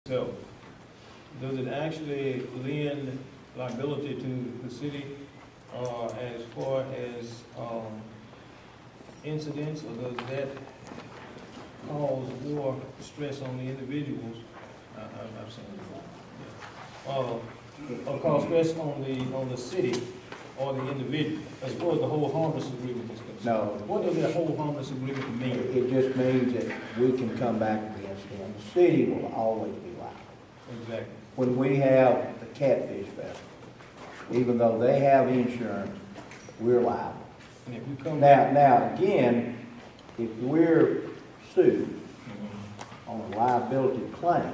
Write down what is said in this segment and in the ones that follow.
So, does it actually lend liability to the city, as far as, incidents, or does that cause more stress on the individuals? I've seen it. Or cause stress on the city or the individual, as far as the whole harmless agreement is concerned? No. What does that whole harmless agreement mean? It just means that we can come back against them. The city will always be liable. Exactly. When we have the Catfish Festival, even though they have insurance, we're liable. And if you come Now, again, if we're sued on a liability claim,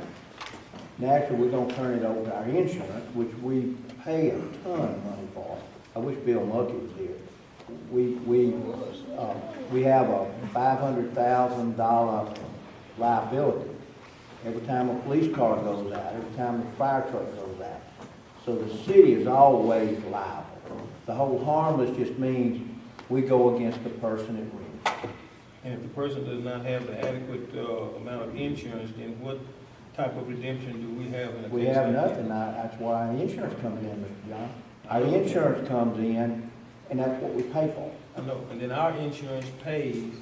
naturally, we're gonna turn it over to our insurance, which we pay a ton of money for. I wish Bill Muckey was here. We have a $500,000 liability every time a police car goes out, every time a fire truck goes out. So the city is always liable. The whole harmless just means we go against the person at risk. And if the person does not have the adequate amount of insurance, then what type of redemption do we have in a case like that? We have nothing. That's why our insurance comes in, Mr. John. Our insurance comes in, and that's what we pay for. I know, and then our insurance pays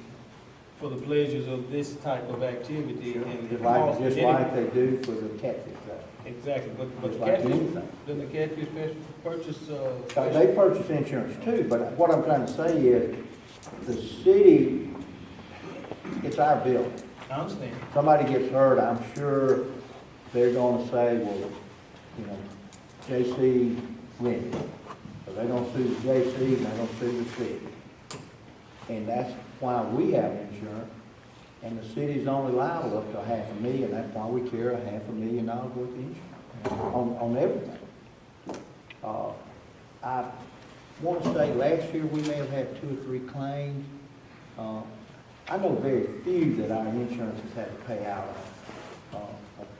for the pleasures of this type of activity and the cost. Just like they do for the Catfish Festival. Exactly, but Just the like catfish, anything. doesn't the catfish festival purchase, They purchase insurance too, but what I'm trying to say is, the city, it's our bill. I understand. Somebody gets hurt, I'm sure they're gonna say, well, you know, J.C. Winnie. So they're gonna sue the J.C. and they're gonna sue the city. And that's why we have insurance, and the city's only liable up to $500,000, that's why we carry $500,000 worth of insurance on everything. I want to say last year we may have had 2 or 3 claims. I know very few that our insurance has had to pay out on.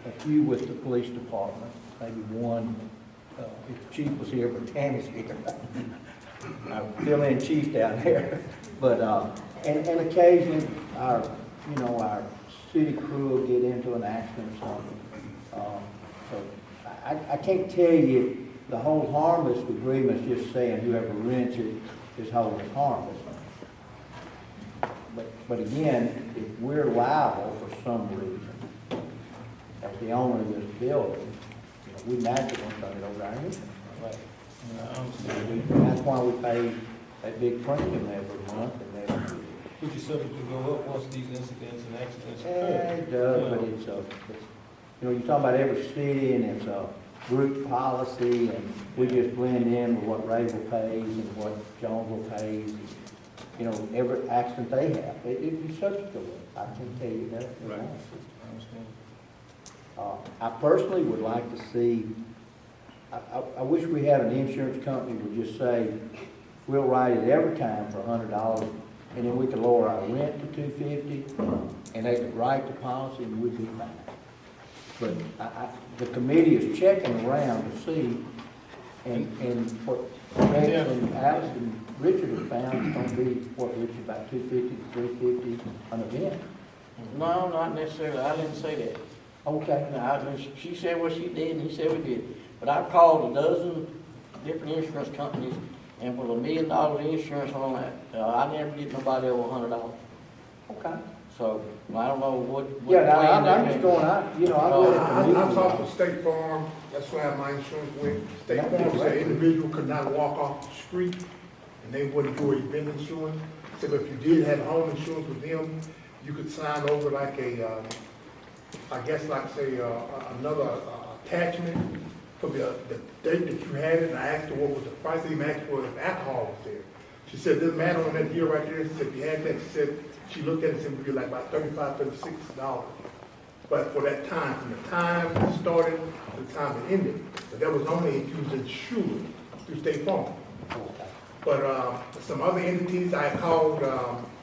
A few with the police department, maybe one, if the chief was here, but Tammy's here. Our fill-in chief down there. But, and occasionally our city crew will get into an accident or something. So I can't tell you, the whole harmless agreement is just saying whoever rents it is holding harmless. But again, if we're liable for some reason, as the owner of this building, we naturally want to turn it over to our insurance. Right. I understand. And that's why we pay that big premium every month and every year. Which is subject to go up once these incidents and accidents Yeah, occur. it does, but it's you're talking about every city and it's a group policy and we just blend in with what Rayville pays and what Jonesville pays. Every accident they have, it's subject to it. I can tell you that. Right. I understand. I personally would like to see, I wish we had an insurance company that would just say, we'll write it every time for $100, and then we could lower our rent to $250, and they could write the policy and we'd be fine. But the committee is checking around to see, and what Rex and Alice and Richard have found is going to be, Richard, about $250 to $350 an event. No, not necessarily. I didn't say that. Okay. No, she said what she did, and he said we did. But I called a dozen different insurance companies, and for $1 million insurance on that, I never get nobody over $100. Okay. So I don't know what. Yeah, plan I'm they just made. going out, I read it. I talked to State Farm, that's why I have my insurance with. State Farm said individual could not walk off the street, and they wouldn't do event insurance. Said if you did have home insurance with them, you could sign over like a, I guess like say, another attachment for the date that you had it, and I asked her what was the price, I even asked her if alcohol was there. She said, doesn't matter on that deal right there, she said, if you had that, she said, she looked at it and said, it would be like about $35, $36. But for that time, from the time it started to the time it ended, but that was only if you was insured through State Farm. But some other entities, I called,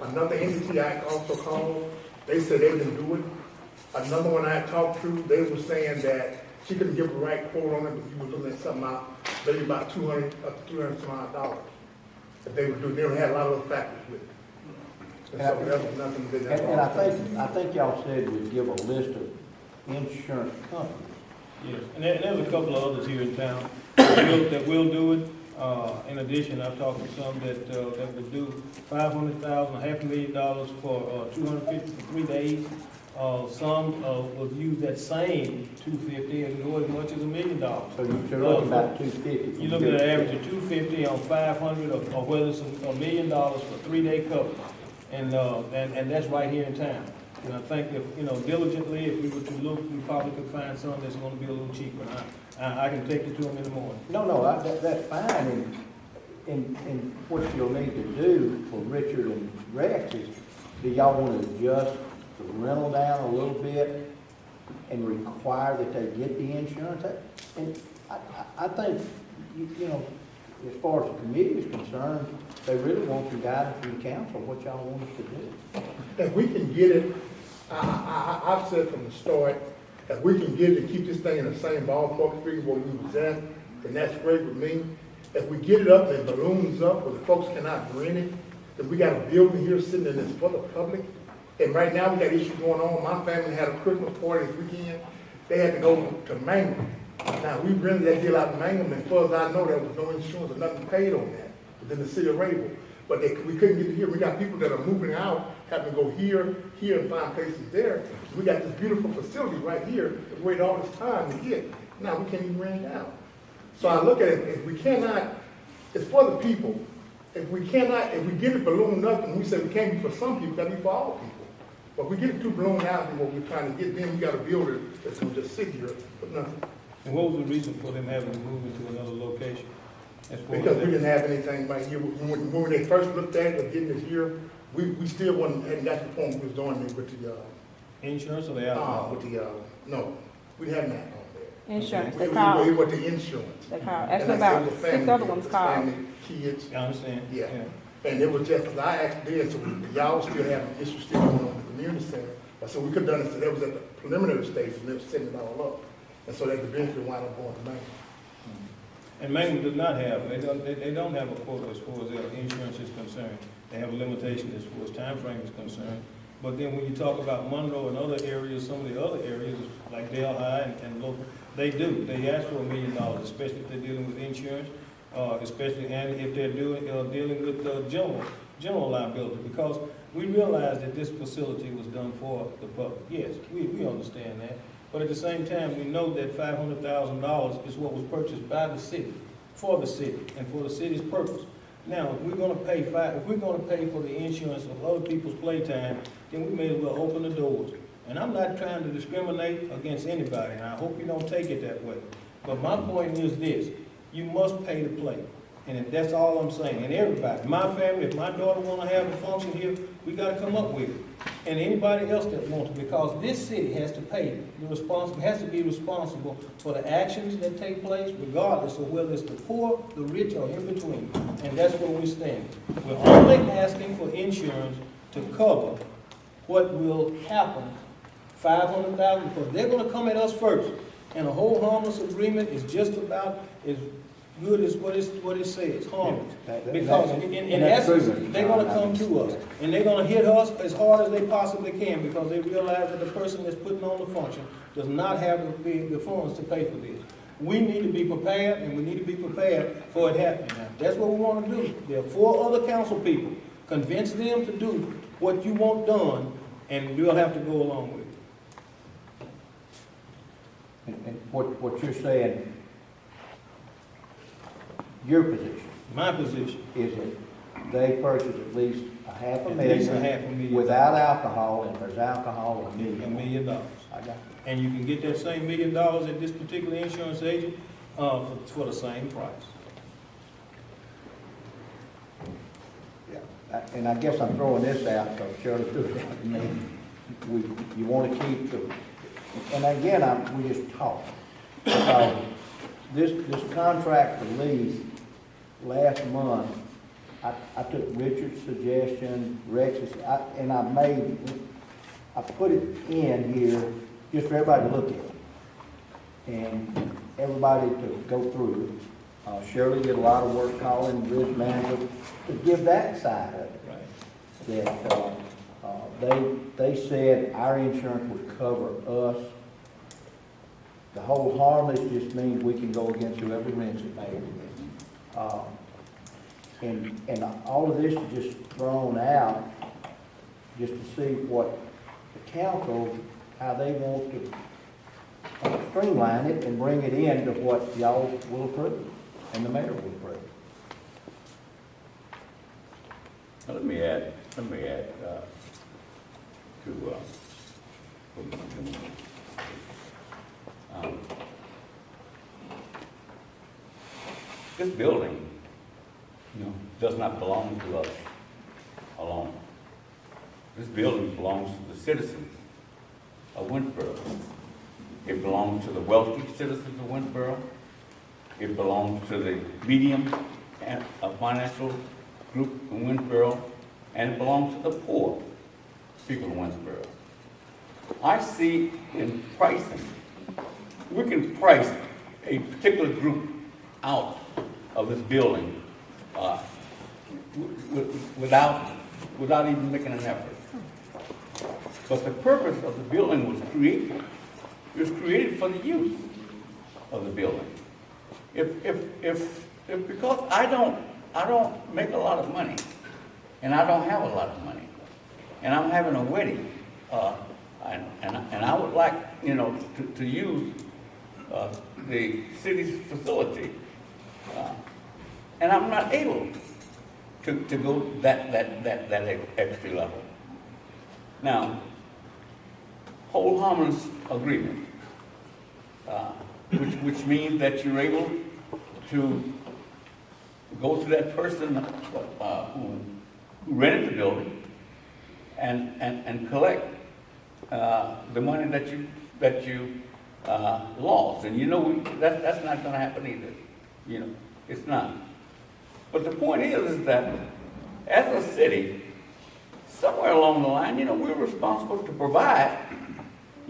another entity I also called, they said they didn't do it. Another one I talked to, they were saying that she couldn't give a right quote on it, but you were looking at something out, maybe about $200 up to $300 that they would do. They had a lot of other factors with it. And so that was nothing. And I think y'all said we'd give a list of insurance companies. Yes, and there's a couple of others here in town that will do it. In addition, I've talked to some that would do $500,000, $500,000 for 250 for 3 days. Some will use that same 250 and go as much as $1 million. So you're looking about 250. You look at an average of 250 on 500, or whether it's $1 million for 3-day coverage, and that's right here in town. And I think if, diligently, if we were to look, we probably could find some that's gonna be a little cheaper. And I can take it to them in the morning. No, that's fine, and what you'll need to do for Richard and Rex is, do y'all want to adjust the rental down a little bit and require that they get the insurance? And I think, as far as the committee is concerned, they really want some guidance from the council, what y'all want us to do. If we can get it, I've said from the start, if we can get it and keep this thing in the same ballpark figure where we was at, then that's great with me. If we get it up and it balloons up where the folks cannot rent it, then we got a building here sitting in this for the public. And right now we got issues going on. My family had a Christmas party this weekend. They had to go to Mangum. Now, we rented that deal out in Mangum, and as far as I know, there was no insurance or nothing paid on that within the city of Rayville. But we couldn't get it here. We got people that are moving out, having to go here, and find places there. We got this beautiful facility right here that we waited all this time to get. Now we can't even rent it out. So I look at it, if we cannot, it's for the people. If we get it ballooned up, and we say we can't be for some people, that'd be for all people. But if we get it too ballooned out, and what we're trying to get, then we got a builder that's gonna just sit here for nothing. And what was the reason for them having to move into another location? Because we didn't have anything right here. When they first looked at it, getting it here, we still hadn't got to the point we was doing it with the, Insurance or the alcohol? no, we hadn't had on there. Insurance, We they called, with the insurance. they called, And actually like I said, about it was 6 family, other ones it was called. family, kids, I understand. yeah. And it was just, cause I asked them, so y'all still have an issue still going on in the community center. So we could've done it, so that was at the preliminary stage, and they were setting it all up. And so that eventually wound up going to Maine. And Mangum does not have, they don't have a quota as far as their insurance is concerned. They have a limitation as far as time frame is concerned. But then when you talk about Monroe and other areas, some of the other areas, like Dale High and local, they do. They ask for $1 million, especially if they're dealing with insurance, especially, and if they're dealing with general liability, because we realize that this facility was done for the public. Yes, we understand that. But at the same time, we know that $500,000 is what was purchased by the city, for the city, and for the city's purpose. Now, if we're gonna pay for the insurance of other people's playtime, then we may as well open the doors. And I'm not trying to discriminate against anybody, and I hope you don't take it that way. But my point is this: you must pay to play. And that's all I'm saying. And everybody, my family, if my daughter wanna have a function here, we gotta come up with it. And anybody else that wants to, because this city has to pay, has to be responsible for the actions that take place, regardless of whether it's the poor, the rich, or in between. And that's where we stand. We're only asking for insurance to cover what will happen, $500,000, because they're gonna come at us first. And a whole harmless agreement is just about as good as what it says, harmless. Because in essence, they're gonna come to us, and they're gonna hit us as hard as they possibly can, because they realize that the person that's putting on the function does not have the funds to pay for this. We need to be prepared, and we need to be prepared for it happening. That's what we wanna do. There are 4 other council people. Convince them to do what you want done, and we'll have to go along with it. And what you're saying, your position My position, is that they purchase at least at least $500,000. without alcohol, and if there's alcohol, $1 $1 million. million. I got you. And you can get that same $1 million at this particular insurance agent for the same price. And I guess I'm throwing this out because Shirley threw it out to me. You want to keep the, and again, we just talk. This contract release last month, I took Richard's suggestion, Rex's, and I put it in here just for everybody to look at. And everybody to go through it. Shirley did a lot of work calling risk manager to give that side of it. Right. That they said our insurance would cover us The whole harmless just means we can go against whoever rents it, Mayor. And all of this is just thrown out just to see what the council, how they want to streamline it and bring it into what y'all will approve and the mayor will approve. Now, let me add this building, does not belong to us alone. This building belongs to the citizens of Winnsboro. It belongs to the wealthy citizens of Winnsboro. It belongs to the medium and financial group in Winnsboro, and it belongs to the poor people in Winnsboro. I see in pricing, we can price a particular group out of this building without even making an effort. But the purpose of the building was created. It was created for the use of the building. If because I don't make a lot of money, and I don't have a lot of money, and I'm having a wedding, and I would like to use the city's facility, and I'm not able to go that extra level. Now, whole harmless agreement, which means that you're able to go to that person who rented the building and collect the money that you lost. And that's not going to happen either. It's not. But the point is that as a city, somewhere along the line, we're responsible to provide,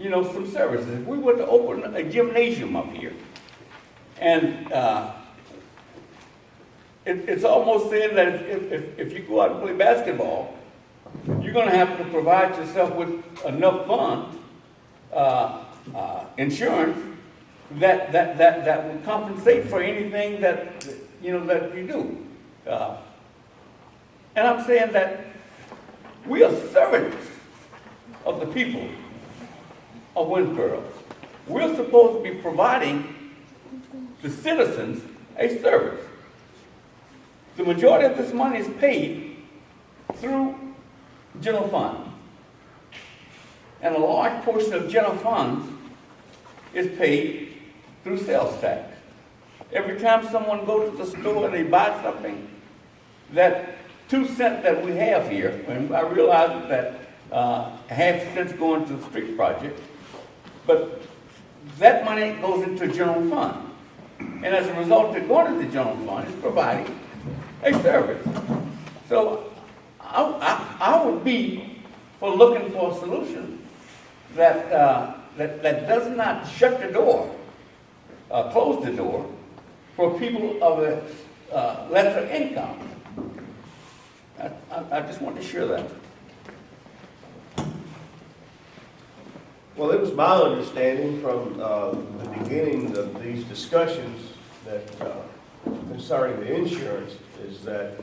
some services. If we were to open a gymnasium up here, and it's almost saying that if you go out and play basketball, you're going to have to provide yourself with enough funds, insurance, that will compensate for anything that you do. And I'm saying that we are servants of the people of Winnsboro. We're supposed to be providing the citizens a service. The majority of this money is paid through general funds. And a large portion of general funds is paid through sales tax. Every time someone goes to the store and they buy something, that 2 cents that we have here, and I realize that half cents going to the street project, but that money goes into general fund. And as a result of going to the general fund, it's providing a service. So I would be for looking for a solution that does not shut the door, close the door for people of a lesser income. I just want to share that. Well, it was my understanding from the beginning of these discussions that concerning the insurance is that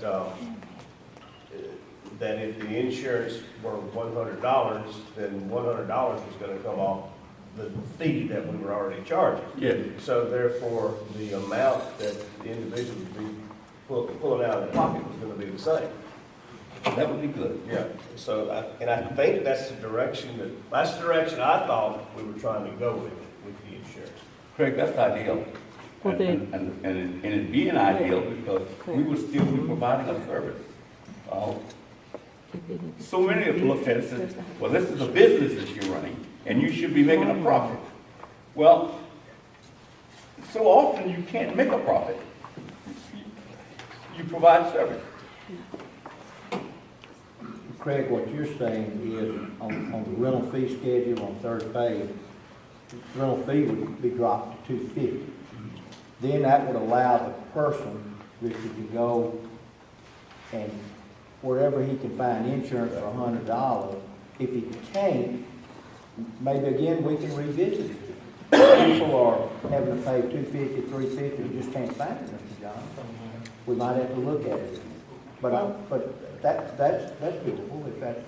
if the insurance were $100, then $100 was going to come off the fee that we were already charging. Yeah. So therefore, the amount that the individual would be pulling out of their pocket was going to be the same. That would be good. Yeah. So, I think that's the direction I thought we were trying to go with the insurance. Craig, that's ideal. Well, And it being ideal because we would still be providing a service. So many have looked at it and said, well, this is a business that you're running, and you should be making a profit. Well, so often you can't make a profit. You provide service. Craig, what you're saying is on the rental fee schedule on third page, the rental fee would be dropped to $250. Then that would allow the person, Richard, to go and wherever he can find insurance for $100. If he can't, maybe again we can revisit it. people are having to pay $250, $350, and just can't find it, Mr. John. We might have to look at it. But that's doable, if that's,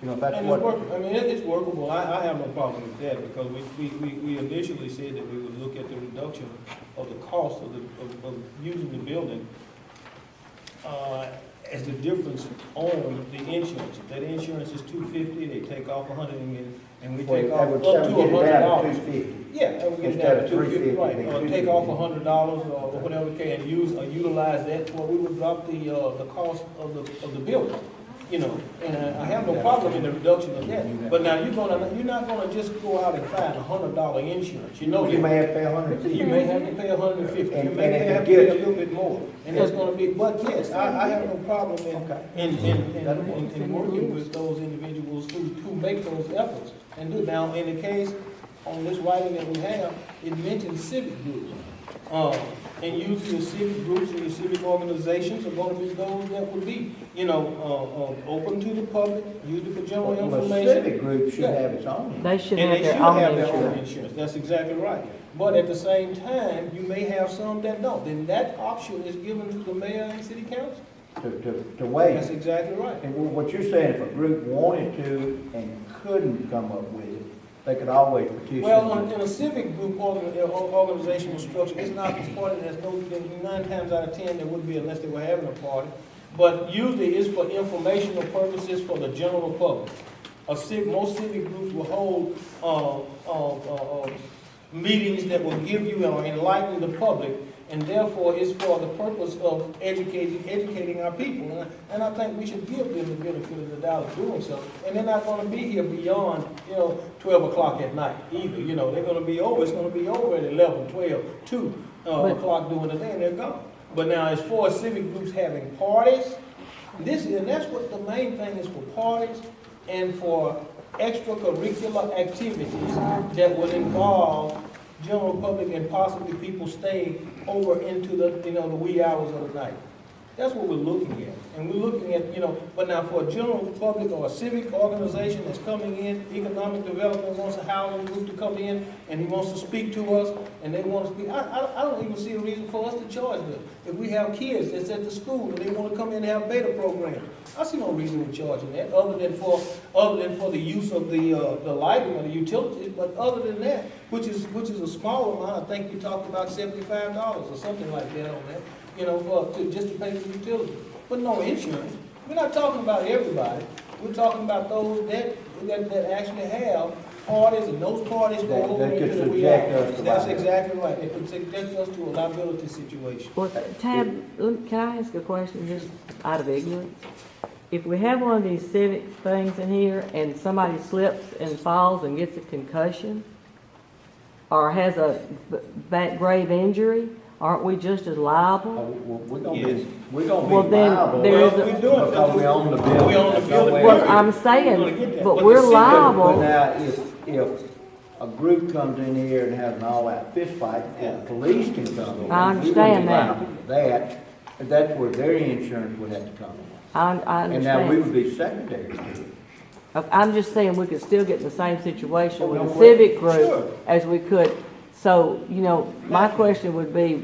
if that's And what. it's workable, I mean, it's workable, I have no problem with that, because we initially said that we would look at the reduction of the cost of using the building, as the difference on the insurance. If that insurance is $250, they take off $100, and we take off up to $100. $250. Yeah, and we get Instead down of to $250, right, $350, or take off $100 or whatever we can, use, or utilize that, or we would drop the cost of the building. And I have no problem in the reduction of that, but now you're not gonna just go out and find $100 insurance, You that. may have to pay $150. You may have to pay $150, you And may if have to you pay get- a little bit more, and it's gonna be, but yes, I have no problem in working with those individuals who make those efforts and do. Now, in the case, on this writing that we have, it mentions civic groups. And usually the civic groups and the civic organizations are gonna be those that would be, open to the public, used for general Well, a information. civic group should have its own. They should And have they their should own have their own insurance. insurance, that's exactly right. But at the same time, you may have some that don't, then that option is given to the mayor and city council. To waive. That's exactly right. And what you're saying, if a group wanted to and couldn't come up with it, they could always petition. Well, in a civic group organizational structure, it's not a party, there's 9 times out of 10, there would be unless they were having a party. But usually it's for informational purposes for the general public. Most civic groups will hold meetings that will give you or enlighten the public, and therefore it's for the purpose of educating our people. And I think we should give them the benefit of the doubt of doing so. And they're not gonna be here beyond, 12 o'clock at night either. They're gonna be over, it's gonna be over at 11, 12, 2 o'clock during the day, and they're gone. But now, as far as civic groups having parties, and that's what the main thing is, for parties and for extracurricular activities that would involve general public and possibly people staying over into the wee hours of the night. That's what we're looking at. And we're looking at, but now for a general public or a civic organization that's coming in, economic development wants a housing group to come in, and he wants to speak to us, and they want to speak, I don't even see a reason for us to charge them. If we have kids that's at the school and they want to come in and have beta program, I see no reason in charging that, other than for the use of the lighting or the utilities. But other than that, which is a small amount, I think we talked about $75 or something like that on that, just to pay for utilities. But no insurance. We're not talking about everybody. We're talking about those that actually have parties, and those parties go That over could into the wee subject hours. us to That's liability. exactly right. It could subject us to a liability situation. Well, Tab, can I ask a question just out of ignorance? If we have one of these civic things in here and somebody slips and falls and gets a concussion or has a grave injury, aren't we just as liable? We're gonna Yes. be, we're gonna Well, be then, liable. there is a- Well, we're doing it. Because we own the building. We own the That's building. way- Well, I'm We're saying, gonna get that. but But we're the city- But liable. now, if a group comes in here and has an all-out fist fight, and the police can come in. I we wouldn't understand be that. liable for that, and that's where their insurance would have to come in. I And now we understand. would be secondary to it. I'm just saying we could still get in the same situation with Oh, a no, civic sure. group as we could. So, my question would be,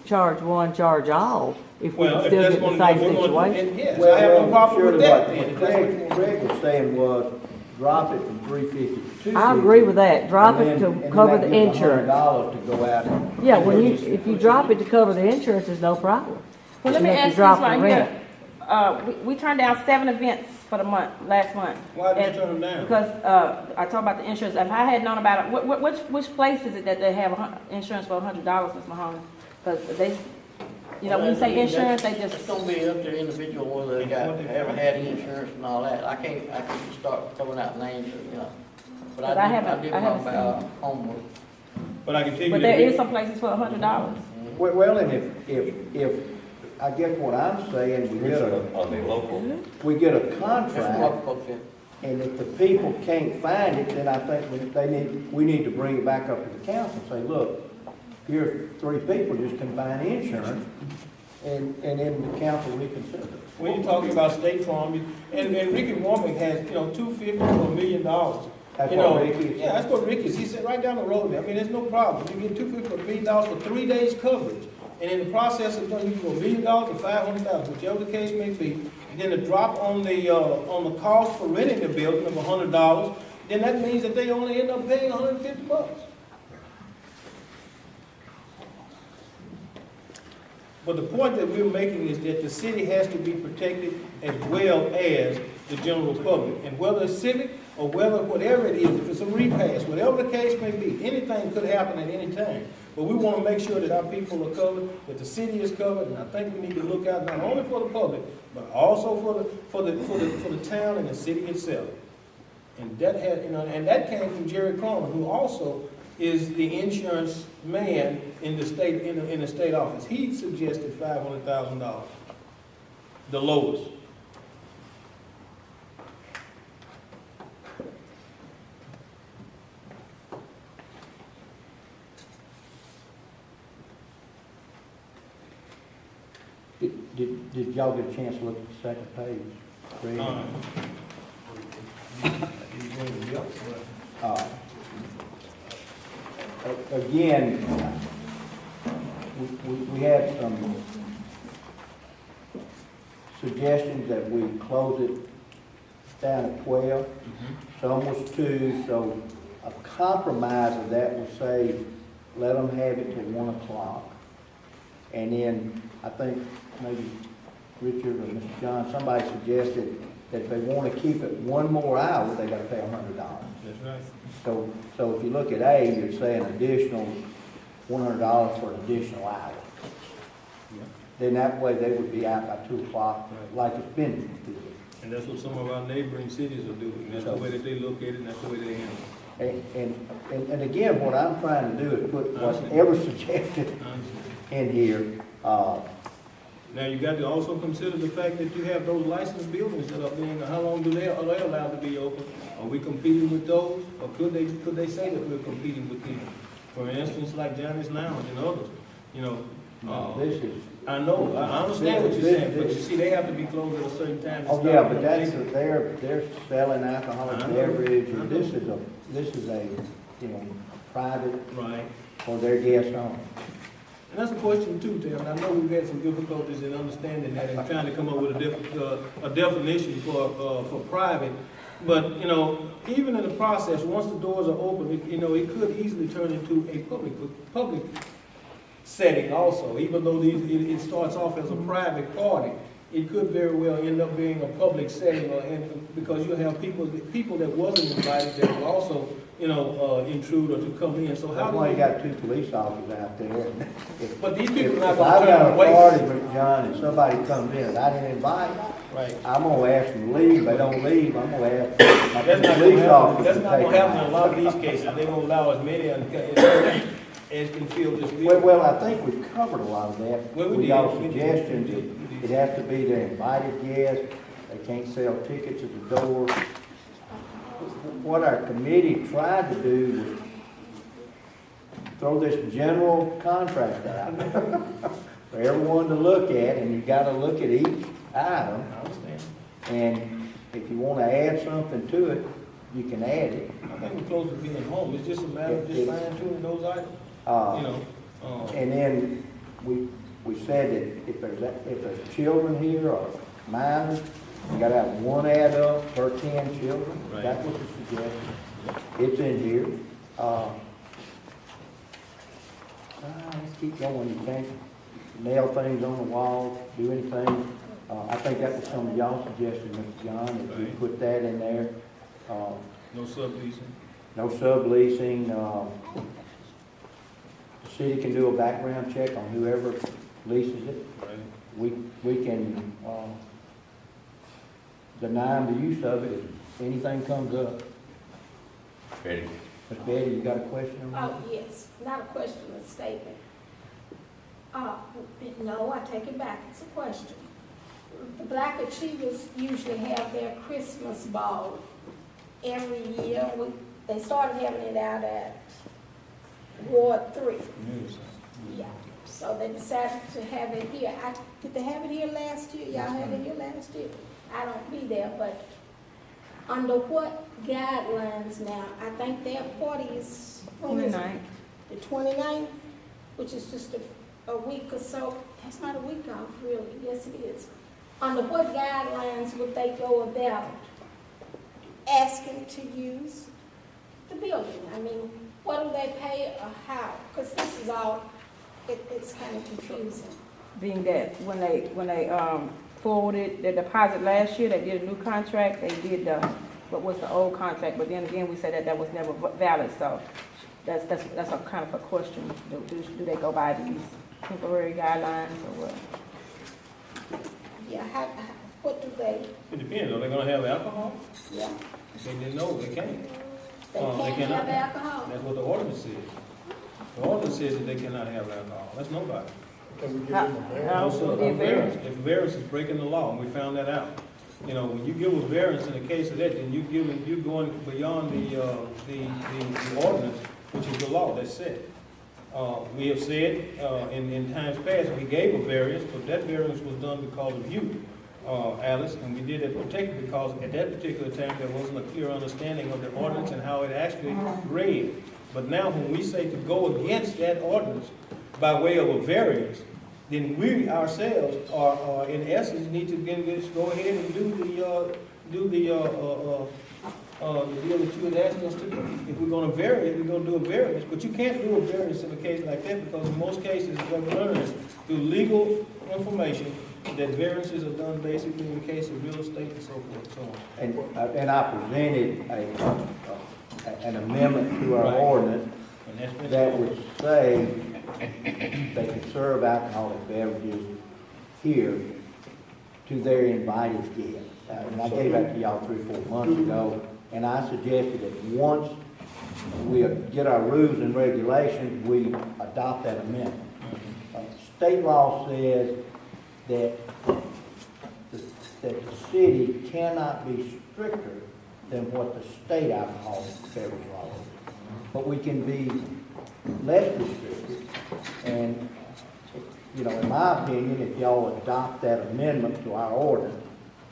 charge one, charge all, if we Well, could if still that's get in the gonna, if same we're gonna, situation. and yes, I have no problem with that then. If that's what you want. Craig was saying was, drop it from $350 to $250. I agree with that, drop and it then- to cover the and then that gives insurance. $100 to go out and. Yeah, if you drop it to cover the insurance, there's no problem. Well, let me And if you ask this drop the right rent- here. We turned down 7 events for the last month. Why did you And- turn them down? Because, I talked about the insurance. If I had known about it, which place is it that they have insurance for $100, Ms. Mahoney? Because they, when you say insurance, they It's just, gonna be up to the individual whether they ever had insurance and all that. I can't just start throwing out names, But But I I did haven't my homework. But I can tell you but that there we- is some places for $100. Well, and if, I guess what I'm saying, Are they local? we get a That's what contract, folks said. and if the people can't find it, then I think we need to bring it back up to the council and say, look, here, 3 people just can find insurance, and then the council reconsider. When you're talking about State Farm, and Ricky Warmick has, $250 to $1 million That's You what know, Ricky is yeah, that's what Ricky is. He said right down the road there. I mean, there's no problem. You get $250 for $1 million for 3 days coverage. And in the process of doing, you can go $1 million or $500,000, whichever the case may be. And then the drop on the cost for renting the building of $100, then that means that they only end up paying $150. But the point that we're making is that the city has to be protected as well as the general public. And whether it's civic or whatever it is, if it's a repass, whatever the case may be, anything could happen at any time. But we want to make sure that our people are covered, that the city is covered, and I think we need to look out not only for the public, but also for the town and the city itself. And that had, and that came from Jerry Cronin, who also is the insurance man in the state office. He suggested $500,000, the lowest. Did y'all get a chance to look at the second page? Greg? Again, we had some suggestions that we close it down at 12. Some was 2, so a compromise of that would say, let them have it till 1 o'clock. And then, I think maybe Richard or Mr. John, somebody suggested that if they want to keep it 1 more hour, they got to pay $100. That's right. So if you look at A, you're saying additional $100 for an additional hour. Yeah. Then that way they would be out by 2 o'clock, like it's been. And that's what some of our neighboring cities are doing. That's the way that they look at it, and that's the way they handle it. And again, what I'm trying to do is put whatever suggested in here. Now, you got to also consider the fact that you have those licensed buildings that are being, how long are they allowed to be open? Are we competing with those? Or could they say that we're competing with them? For instance, like Johnny's Lounge and others, This is. I know, I understand what you're saying, but you see, they have to be closed at a certain time. to Oh, stop yeah, but them that's, taking- they're selling alcoholic I know. beverage, I and know. this is a, private Right. for their guests only. And that's a question too, Tim, and I know we've had some difficulties in understanding that and trying to come up with a definition for private. But, even in the process, once the doors are open, it could easily turn into a public setting also. Even though it starts off as a private party, it could very well end up being a public setting, because you'll have people that wasn't invited that will also, intrude or to come in. So how That's do why we? you got 2 police officers out there. But these people are not If I've gonna got turn a away. party with John and somebody comes in that I didn't invite, Right. I'm gonna ask them to leave. If they don't leave, I'm gonna ask my That's not police gonna happen. officers That's to not take gonna them happen in a out. lot of these cases. They won't allow as many as can fill this building. Well, I think we've covered a lot of that. Well, we With did. y'all's We did. suggestions, We did. it has to be their invited guests, they can't sell tickets at the door. What our committee tried to do was throw this general contract out for everyone to look at, and you gotta look at each item, I understand. and if you wanna add something to it, you can add it. I think we're close to being home. It's just a matter of just fine tuning those items, Uh, And then we said that if there's children here or minors, you gotta have 1 adult per 10 children. Right. That's what the suggestion. It's in here. Let's keep going. You can't nail things on the wall, do anything. I think that was some of y'all's suggestions, Mr. John, if you Right. put that in there. no subleasing. No subleasing, the city can do a background check on whoever leases it. Right. We can, deny them the use of it if anything comes up. Betty. Ms. Betty, you got a question on that? Oh, yes, not a question, a statement. No, I take it back, it's a question. The Black Achievers usually have their Christmas ball every year. They started having it out at Ward 3. Yeah, so they decided to have it here. Did they have it here last year? Y'all had it here last year? I don't be there, but Under what guidelines now? I think their party is, when is it? 29. The 29th, which is just a week or so. That's not a week off, really. Yes, it is. Under what guidelines would they go about asking to use the building? I mean, what do they pay or how? Because this is all, it's kind of confusing. Being that when they forwarded the deposit last year, they did a new contract, they did what was the old contract, but then again, we said that was never valid, so that's a kind of a question. Do they go by these temporary guidelines or what? Yeah, what do they, It depends, are they gonna have alcohol? yeah, They didn't know, they can't. they They can't cannot. have alcohol? That's what the ordinance says. The ordinance says that they cannot have alcohol, that's nobody. Can we give them a variance? No, sir, we did a variance, if variance is breaking the law, and we found that out. You know, when you give a variance in the case of that, then you're going beyond the ordinance, which is the law that's set. We have said, in times past, we gave a variance, but that variance was done because of you, Alice, and we did it particularly because at that particular time, there wasn't a clear understanding of the ordinance and how it actually read. But now, when we say to go against that ordinance by way of a variance, then we ourselves are in essence, need to then just go ahead and do the deal that you had asked us to do. If we're gonna vary it, we're gonna do a variance, but you can't do a variance in a case like that, because in most cases, what we're learning through legal information, that variances are done basically in the case of real estate and so forth and so on. And I presented an amendment to our Right. ordinance And that's been. that would say they can serve alcoholic beverages here to their invited guests. And I gave that to y'all 3 or 4 months ago, and I suggested that once we get our rules and regulations, we adopt that amendment. State law says that the city cannot be stricter than what the state alcoholic beverage law is. But we can be less restrictive. And, you know, in my opinion, if y'all adopt that amendment to our ordinance,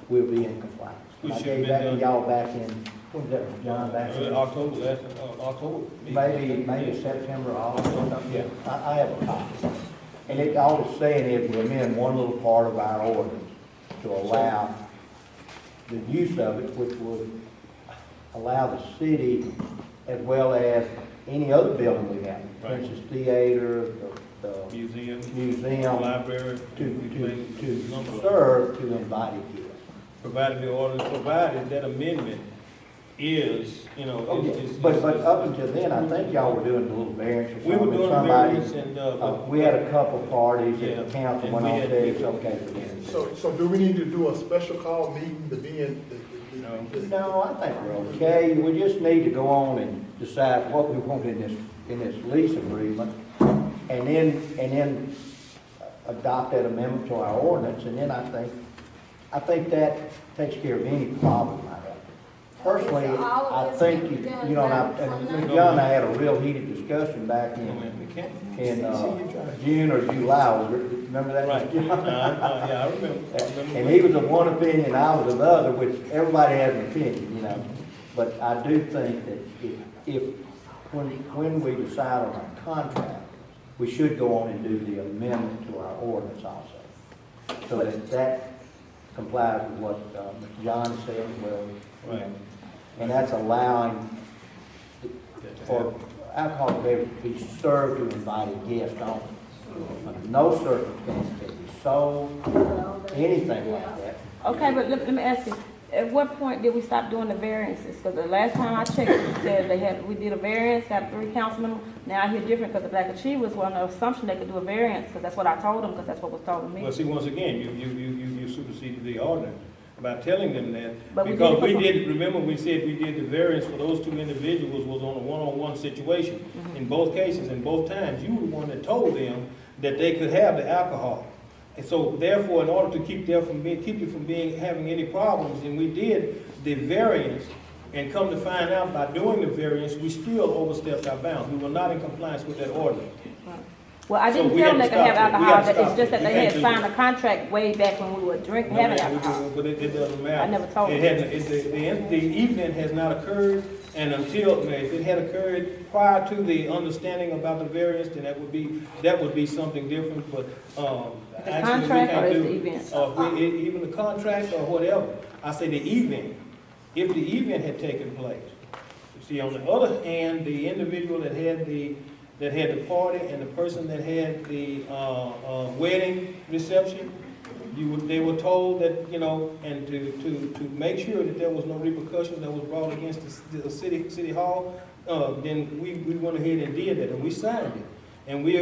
we'll be in compliance. Which I should gave be that to done. y'all back in, when was that, John, back in? October, October. Maybe September, August or something, yeah, I have a copy. And all it's saying is we amend one little part of our ordinance to allow the use of it, which would allow the city, as well as any other building we have, Princess Theater, the museum, Library. to serve to invited guests. Provided the ordinance, provided that amendment is, you know, But up until then, I think y'all were doing a little variance or we were something. doing Somebody- variance and, We had a couple parties Yeah, and the council and went we on had- there, it's okay for them. So do we need to do a special call meeting to be in? No, I think we're okay. We just need to go on and decide what we want in this lease agreement. And then adopt that amendment to our ordinance. And then I think that takes care of any problem I have. Personally, So all I of this think, can be done you know, by and John and I had a real heated discussion back in June or July. Remember that? right, Mr. John? yeah, I remember. And he was of one opinion, I was of the other, which everybody has an opinion, you know. But I do think that when we decide on our contract, we should go on and do the amendment to our ordinance also. So that complies with what Mr. John said as well. Right. And that's allowing for alcohol beverage to be served to invited guests only. Under no circumstance can it be sold, anything like that. Okay, but let me ask you, at what point did we stop doing the variances? Because the last time I checked, it said we did a variance, got 3 councilmen. Now I hear different because the Black Achievers were on the assumption they could do a variance, because that's what I told them, because that's what was told to me. Well, see, once again, you superseded the ordinance by telling them that. But we Because did it we for- did, remember we said we did the variance for those 2 individuals was on a one-on-one situation. Mm-hmm. In both cases, in both times, you were the one that told them that they could have the alcohol. And so therefore, in order to keep you from having any problems, and we did the variance, and come to find out by doing the variance, we still overstepped our bounds. We were not in compliance with that ordinance. Right. Well, I So didn't we tell them had they to could have stop it. We alcohol, had to it's stop just it. that We they can't had do signed that. a contract way back when we were drinking, having alcohol. But it doesn't matter. I never told It them. hadn't, the event has not occurred, and until, if it had occurred prior to the understanding about the variance, then that would be something different, but, The actually, we contract or can't is do. the event? Even the contract or whatever, I say the event, if the event had taken place. See, on the other hand, the individual that had the party and the person that had the, wedding reception, they were told that, and to make sure that there was no repercussion that was brought against the city hall, then we went ahead and did that, and we signed it. And we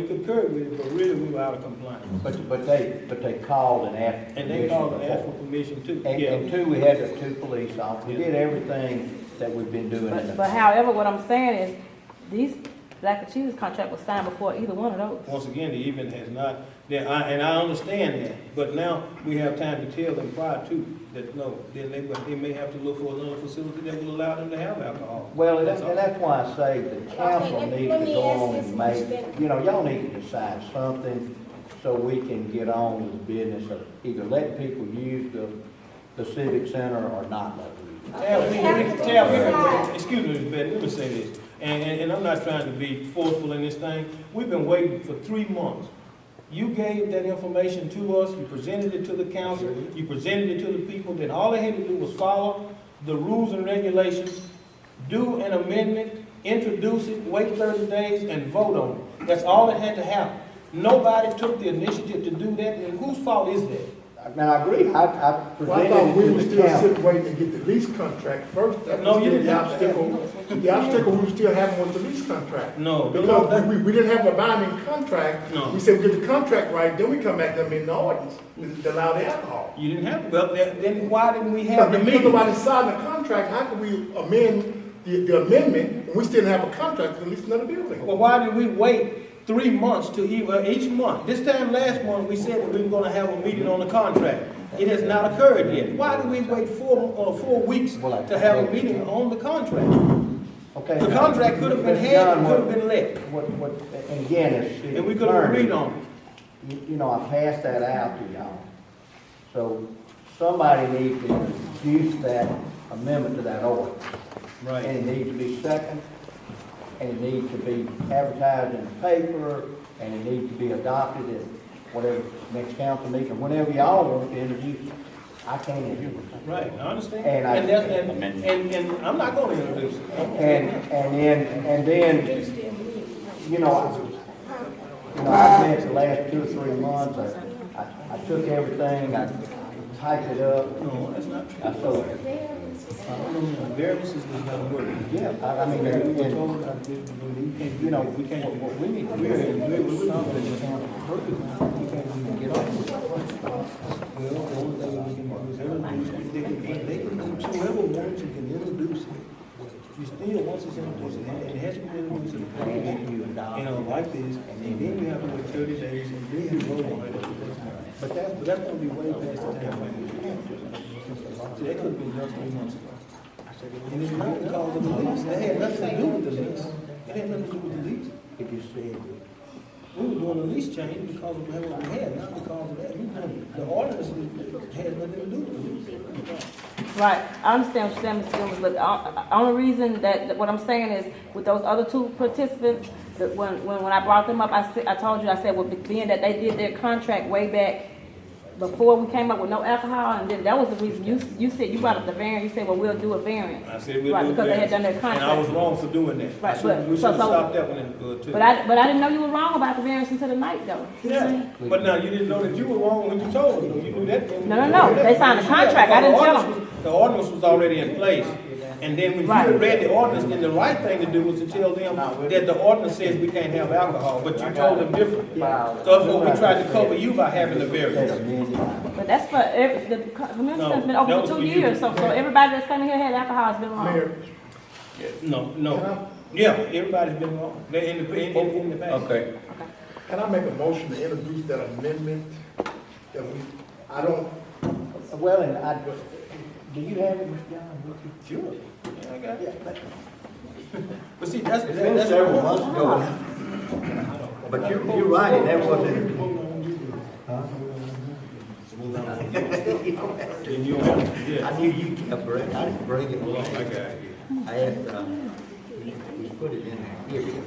concurred with it, but really we were out of compliance. But they called and asked. And they called and asked for permission too. And two, we had the two police officers. We did everything that we've been doing. But however, what I'm saying is, these Black Achievers contract was signed before either one of those. Once again, the event has not, and I understand that, but now we have time to tell them prior to that, no, then they may have to look for another facility that will allow them to have alcohol. Well, and That's all. that's why I say the council Okay, needs let to me go ask on this and make, question. y'all need to decide something so we can get on with the business of either letting people use the civic center or not letting them use it. Excuse me, Ms. Betty, let me say this, and I'm not trying to be forceful in this thing. We've been waiting for 3 months. You gave that information to us, you presented it to the council, you presented it to the people, then all they had to do was follow the rules and regulations, do an amendment, introduce it, wait 30 days, and vote on it. That's all that had to happen. Nobody took the initiative to do that, and whose fault is that? Now, I agree, I Well, I presented thought we it were to the still council. sitting waiting to get the lease contract first. That No, was you still didn't the have to have obstacle. The obstacle we were still having was the lease contract. No, Because we didn't have a binding contract. No. We said we get the contract right, then we come back to amend the ordinance to allow the alcohol. You didn't have to, well, then why didn't we have the Because meeting? nobody signed the contract, how could we amend the amendment when we still have a contract to lease another building? Well, why did we wait 3 months to each month? This time last month, we said that we were gonna have a meeting on the contract. It has not occurred yet. Why did we wait 4 weeks to have a meeting on the contract? Okay. The contract could have been had, it could have been let, And again, it's. and we could have agreed on it. You know, I passed that out to y'all. So somebody needs to introduce that amendment to that order. Right. And it needs to be second, and it needs to be advertised in the paper, and it needs to be adopted at whatever next council meeting, whenever y'all want to introduce it. I can't introduce it. Right, I understand. And And I'm not gonna introduce it. And then, I spent the last 2 or 3 months, I took everything, I typed it up, No, that's not true. I sold it. Variances does not work. Yeah, I mean, We were and, told that we you know, we can't. what we need to do We're is in agreement with something something. that council approves. We can't even get off with it. Well, the only thing we can do is introduce it. They can, whoever wants it can introduce it. You still, once it's introduced, it has to be introduced in the plan, like this, and then we have to wait 30 days, and then we vote on it. But that's gonna be way past the time frame. See, that could have been done 3 months ago. And it's not because of the lease, that had nothing to do with the lease. It had nothing to do with the lease. If you said, We were doing a lease change because of what we had, not because of that. The ordinance had nothing to do with the lease. Right, I understand what you're saying, Mr. Gilman, but the only reason that what I'm saying is, with those other 2 participants, that when I brought them up, I told you, I said, well, being that they did their contract way back before we came up with no alcohol, and then that was the reason you said, you brought up the variant, you said, well, we'll do a variant. I said we'll Right, do because they had that. done their contract. And I was wrong for doing that. Right, but- We should have so- stopped that one in the good too. But I didn't know you were wrong about the variance until tonight, though. Yeah, but now you didn't know that you were wrong when you told them. You knew that. No, they signed a contract. I didn't tell them. The ordinance was already in place. And then when you Right. had read the ordinance, then the right thing to do was to tell them that the ordinance says we can't have alcohol, but you told them differently. So that's what we tried to cover you by having the that variance. amended. But that's for the community No, center's been that open was for 2 for you. years, so everybody that's coming here had alcohol has been wrong. Mayor, No. Yeah, everybody's been wrong. They're in the past. Okay. can I make a motion to introduce that amendment that I don't, Well, and do you have it, Mr. John, with you? Sure. Yeah, I got it. Yeah, But see, that's It's been several months ago. a But you're right, and that wasn't. Huh? Then you don't have to, I yeah. knew you kept bringing, I didn't bring it Hold on, I along. got it. I had, we put it in there. Here we go.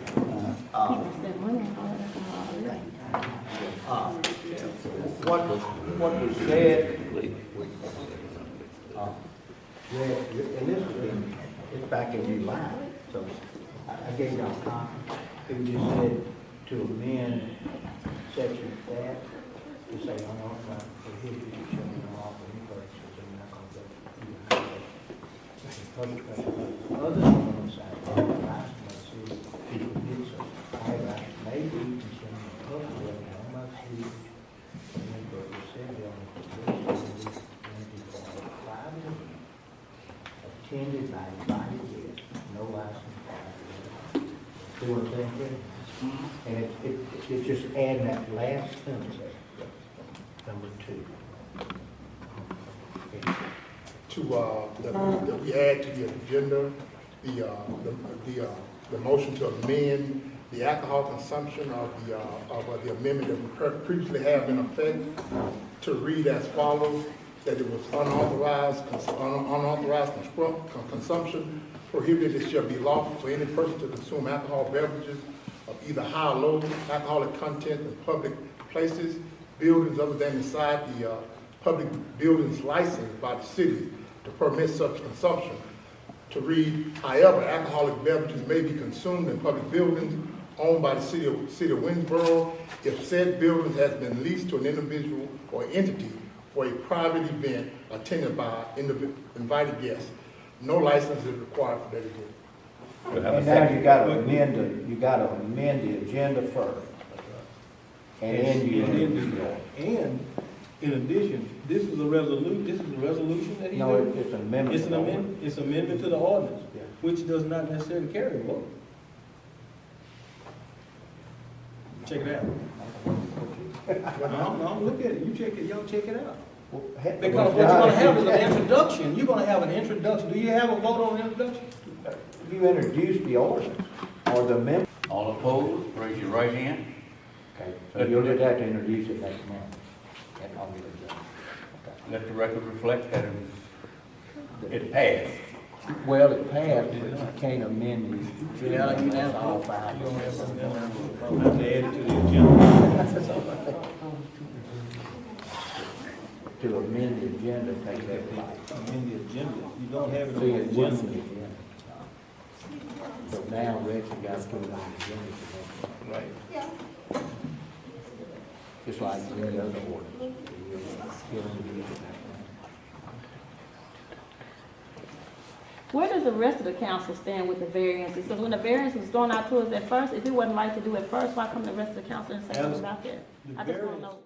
What was said, and this was it's back in July, so I gave y'all a copy. It just said to amend section that, to say unauthorized prohibited showing off any purchases and not going to other than on the side, authorized by the city, people did so. However, may be concerning the public building, how much the attended by invited guests, no license. See what I'm saying, Fred? And it's just adding that last sentence there, number 2. that we add to the agenda, the motion to amend the alcohol consumption of the amendment that we previously have in effect to read as follows, that it was unauthorized consumption prohibited. It shall be lawful for any person to consume alcohol beverages of either high or low alcoholic content in public places, buildings other than inside the public buildings licensed by the city to permit such consumption. To read, however, alcoholic beverages may be consumed in public buildings owned by the city of Winnsboro if said building has been leased to an individual or entity for a private event attended by invited guests. No license is required for that event. And now you gotta amend the agenda first. And then And in addition, this is a resolution that he's no, doing? it's an amendment. It's amendment to the ordinance, Yeah. which does not necessarily carry a vote. Check it out. No, look at it, you check it, y'all check it out. Because what you're gonna have is an introduction, you're gonna have an introduction. Do you have a vote on the introduction? You introduced the ordinance or the amendment. All opposed, raise your right hand. Okay, so you'll just have to introduce it next month. And I'll get it done. Let the record reflect that it passed. Well, it passed, but you can't amend it. Yeah, you have all to. five. You don't have something else. I'll have to add it to the agenda. To amend the agenda, take that fight. In the agenda, you don't have it on See, the it wasn't the agenda. agenda. So now Rex has got to put it on the agenda. Right. Just like any other ordinance. He'll introduce it next month. Where does the rest of the council stand with the variances? Because when the variance was thrown out to us at first, if it wasn't right to do it first, why come the rest of the council and say something about that? The I just want to variance- know.